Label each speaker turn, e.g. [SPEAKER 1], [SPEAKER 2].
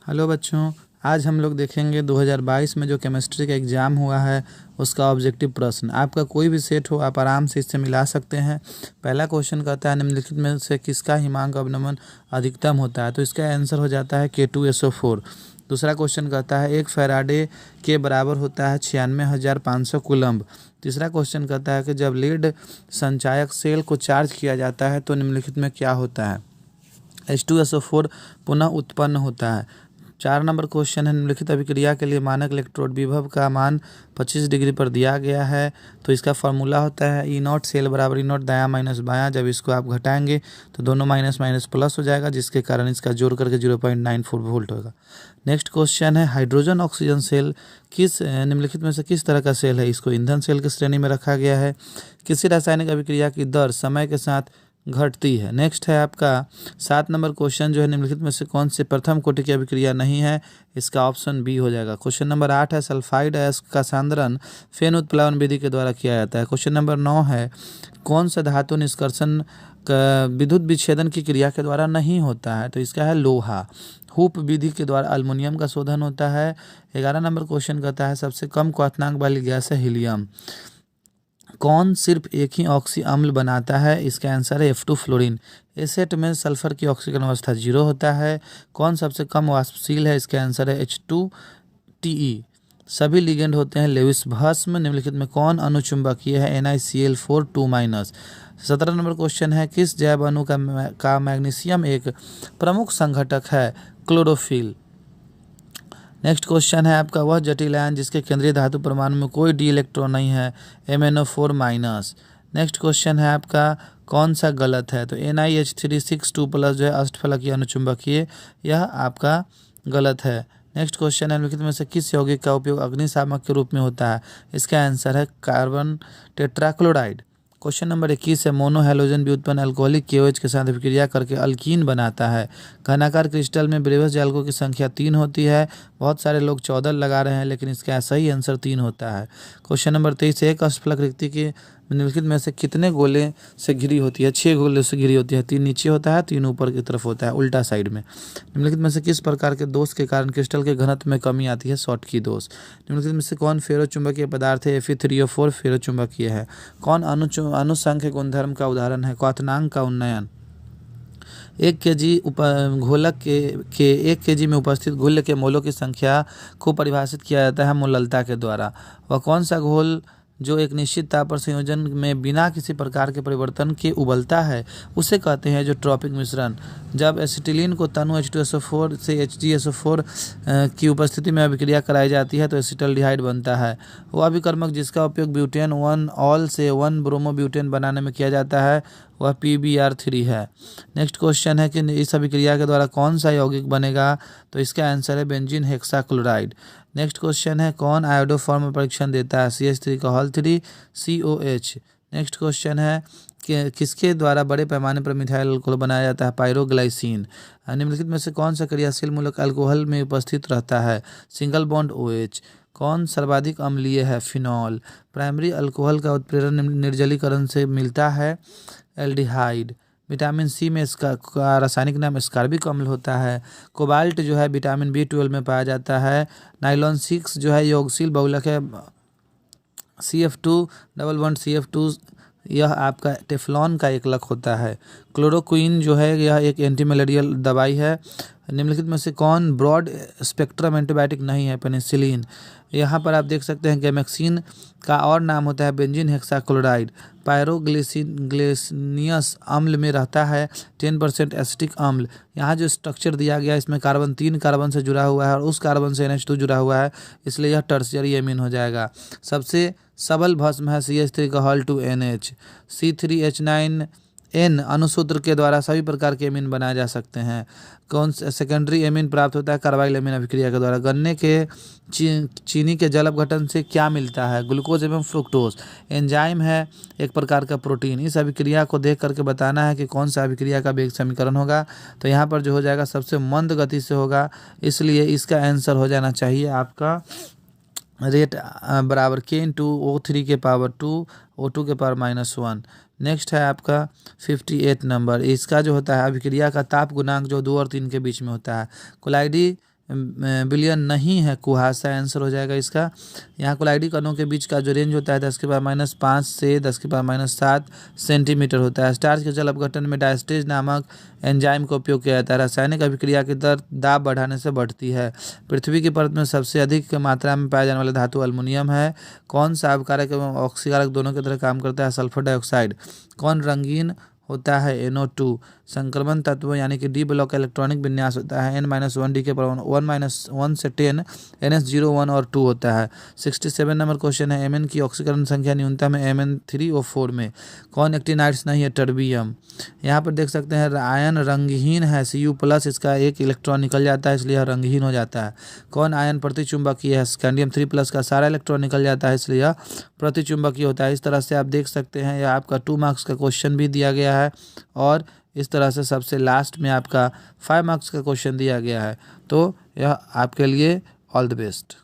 [SPEAKER 1] Hello बच्चों, आज हम लोग देखेंगे 2022 में जो केमिस्ट्री का एग्ज़ाम हुआ है उसका ऑब्जेक्टिव प्रश्न। आपका कोई भी सेट हो आप आराम से इससे मिला सकते हैं। पहला क्वेश्चन कहता है निम्नलिखित में से किसका हिमांक अवनमन अधिकतम होता है, तो इसका आंसर हो जाता है K2SO4। दूसरा क्वेश्चन कहता है 1 फैराडे के बराबर होता है 96,500 कूलम्ब। तीसरा क्वेश्चन कहता है कि जब लीड संचायक सेल को चार्ज किया जाता है तो निम्नलिखित में क्या होता है, H2SO4 पुनः उत्पन्न होता है। 4 नंबर क्वेश्चन है निम्नलिखित अभिक्रिया के लिए मानक इलेक्ट्रोड विभव का मान 25 डिग्री पर दिया गया है, तो इसका फॉर्मूला होता है E0 सेल बराबर E0 दायां माइनस बायां। जब इसको आप घटाएंगे तो दोनों माइनस माइनस प्लस हो जाएगा, जिसके कारण इसका जोड़ करके 0.94 वोल्ट होगा। नेक्स्ट क्वेश्चन है हाइड्रोजन ऑक्सीजन सेल किस निम्नलिखित में से किस तरह का सेल है, इसको ईंधन सेल की श्रेणी में रखा गया है। किसी रासायनिक अभिक्रिया की दर समय के साथ घटती है। नेक्स्ट है आपका 7 नंबर क्वेश्चन जो है निम्नलिखित में से कौन से प्रथम कोटि की अभिक्रिया नहीं है, इसका ऑप्शन बी हो जाएगा। क्वेश्चन नंबर 8 है सल्फाइड अयस्क का सांद्रण फेन उत्प्लावन विधि के द्वारा किया जाता है। क्वेश्चन नंबर 9 है कौन सा धातु निष्कर्षण का विद्युत विच्छेदन की क्रिया के द्वारा नहीं होता है, तो इसका है लोहा। हूप विधि के द्वारा अल्मुनियम का शोधन होता है। 11 नंबर क्वेश्चन कहता है सबसे कम क्वथनांक वाली गैस है हीलियम। कौन सिर्फ एक ही ऑक्सी अम्ल बनाता है, इसका आंसर है F2 फ्लोरीन। एसेट में सल्फर की ऑक्सीकरण अवस्था 0 होता है। कौन सबसे कम वाष्पशील है, इसका आंसर है H2TE। सभी लिगेंड होते हैं लेविस भस्म। निम्नलिखित में कौन अनुचुंबकीय है, NiCl4 2-। 17 नंबर क्वेश्चन है किस जैव अणु का मैग्नीशियम एक प्रमुख संघटक है, क्लोरोफिल। नेक्स्ट क्वेश्चन है आपका वह जटिल आयन जिसके केंद्रीय धातु परमाणु में कोई डी इलेक्ट्रॉन नहीं है, MnO4-। नेक्स्ट क्वेश्चन है आपका कौन सा गलत है, तो NiH3 6 2+ जो है अष्टफलकीय अनुचुंबकीय, यह आपका गलत है। नेक्स्ट क्वेश्चन है निम्नलिखित में से किस यौगिक का उपयोग अग्निशामक के रूप में होता है, इसका आंसर है कार्बन टेट्राक्लोराइड। क्वेश्चन नंबर 21 है मोनो हैलोजन व्युत्पन्न अल्कोहलिक KOH के साथ अभिक्रिया करके अल्कीन बनाता है। घनाकार क्रिस्टल में ब्रेवस जालकों की संख्या 3 होती है। बहुत सारे लोग 14 लगा रहे हैं, लेकिन इसका सही आंसर 3 होता है। क्वेश्चन नंबर 23 एक अष्टफलक रिक्ति की निम्नलिखित में से कितने गोले से घिरी होती है, 6 गोले से घिरी होती है। 3 नीचे होता है, 3 ऊपर की तरफ होता है, उल्टा साइड में। निम्नलिखित में से किस प्रकार के दोष के कारण क्रिस्टल के घनत्व में कमी आती है, शॉटकी दोष। निम्नलिखित में से कौन फेरो चुंबकीय पदार्थ है, Fe3O4 फेरो चुंबकीय है। कौन अनुसंख्य गुणधर्म का उदाहरण है, क्वथनांक का उन्नयन। 1 kg घोलक के 1 kg में उपस्थित घुल्य के मोलों की संख्या को परिभाषित किया जाता है मोललता के द्वारा। वह कौन सा घोल जो एक निश्चित ताप पर संयोजन में बिना किसी प्रकार के परिवर्तन के उबलता है, उसे कहते हैं जो ट्रॉपिक मिश्रण। जब एसिटिलीन को तनु H2SO4 से HgSO4 की उपस्थिति में अभिक्रिया कराई जाती है तो एसिटल्डिहाइड बनता है। वह अभिकर्मक जिसका उपयोग ब्यूटेन 1 ऑल से 1 ब्रोमोब्यूटेन बनाने में किया जाता है वह PbR3 है। नेक्स्ट क्वेश्चन है कि इस अभिक्रिया के द्वारा कौन सा यौगिक बनेगा, तो इसका आंसर है बेंजीन हेक्साक्लोराइड। नेक्स्ट क्वेश्चन है कौन आयोडोफॉर्म परीक्षण देता है, CH3COL3 COH। नेक्स्ट क्वेश्चन है कि किसके द्वारा बड़े पैमाने पर मिथाइल अल्कोहल बनाया जाता है, पायरोग्लाइसिन। निम्नलिखित में से कौन सा क्रियाशील मूलक अल्कोहल में उपस्थित रहता है, सिंगल बॉन्ड OH। कौन सर्वाधिक अम्लीय है, फिनॉल। प्राइमरी अल्कोहल का उत्प्रेरण निर्जलीकरण से मिलता है, एल्डिहाइड। विटामिन सी में इसका रासायनिक नाम स्कारबिक अम्ल होता है। कोबाल्ट जो है विटामिन B12 में पाया जाता है। नाइलॉन 6 जो है यौगशील बहुलक है, CF2 डबल बॉन्ड CF2, यह आपका टेफ्लॉन का एकलक होता है। क्लोरोक्विन जो है यह एक एंटी मलेरियल दवाई है। निम्नलिखित में से कौन ब्रॉड स्पेक्ट्रम एंटीबायोटिक नहीं है, पेनिसिलिन। यहाँ पर आप देख सकते हैं गैमेक्सिन का और नाम होता है बेंजीन हेक्साक्लोराइड। पायरोग्लिसिनियस अम्ल में रहता है 10% एसिटिक अम्ल। यहाँ जो स्ट्रक्चर दिया गया है इसमें कार्बन 3 कार्बन से जुड़ा हुआ है और उस कार्बन से NH2 जुड़ा हुआ है, इसलिए यह टर्शियरी एमीन हो जाएगा। सबसे सबल भस्म है CH3COL2NH। C3H9N अणुसूत्र के द्वारा सभी प्रकार के एमीन बनाए जा सकते हैं। कौन सेकेंडरी एमीन प्राप्त होता है, कार्बाइल एमीन अभिक्रिया के द्वारा। गन्ने के चीनी के जल अपघटन से क्या मिलता है, ग्लूकोज एवं फ्रुक्टोज। एंजाइम है एक प्रकार का प्रोटीन। इस अभिक्रिया को देख करके बताना है कि कौन सा अभिक्रिया का वेग समीकरण होगा, तो यहाँ पर जो हो जाएगा सबसे मंद गति से होगा, इसलिए इसका आंसर हो जाना चाहिए आपका रेट बराबर K × O3 के पावर 2 O2 के पावर -1। नेक्स्ट है आपका 58 नंबर। इसका जो होता है अभिक्रिया का ताप गुणांक जो 2 और 3 के बीच में होता है। कोलाइडी बिलियन नहीं है, कुहासा आंसर हो जाएगा इसका। यहाँ कोलाइडी कणों के बीच का जो रेंज होता है 10⁻⁻5 से 10⁻⁷ सेंटीमीटर होता है। स्टार्च के जल अपघटन में डायस्टेज नामक एंजाइम का उपयोग किया जाता है। रासायनिक अभिक्रिया की दर दाब बढ़ाने से बढ़ती है। पृथ्वी की परत में सबसे अधिक मात्रा में पाया जाने वाला धातु एल्युमिनियम है। कौन सा अवकारक एवं ऑक्सीकारक दोनों की तरह काम करता है? Sulphur dioxide. कौन रंगीन होता है? NO2। संक्रमण तत्व यानी कि डी ब्लॉक इलेक्ट्रॉनिक विन्यास होता है N-1 डी के पर 1 से 10 NS0 1 और 2 होता है। 67 नंबर क्वेश्चन है, Mn की ऑक्सीकरण संख्या न्यूनतम है Mn3O4 में। कौन एक्टिनाइड्स नहीं है? टर्बियम। यहाँ पर देख सकते हैं आयन रंगहीन है Cu+, इसका एक इलेक्ट्रॉन निकल जाता है इसलिए यह रंगहीन हो जाता है। कौन आयन प्रतिचुंबकीय है? स्कैंडियम 3+ का सारा इलेक्ट्रॉन निकल जाता है इसलिए यह प्रतिचुंबकीय होता है। इस तरह से आप देख सकते हैं यह आपका 2 मार्क्स का क्वेश्चन भी दिया गया है और इस तरह से सबसे लास्ट में आपका 5 मार्क्स का क्वेश्चन दिया गया है। तो यह आपके लिए ऑल द बेस्ट।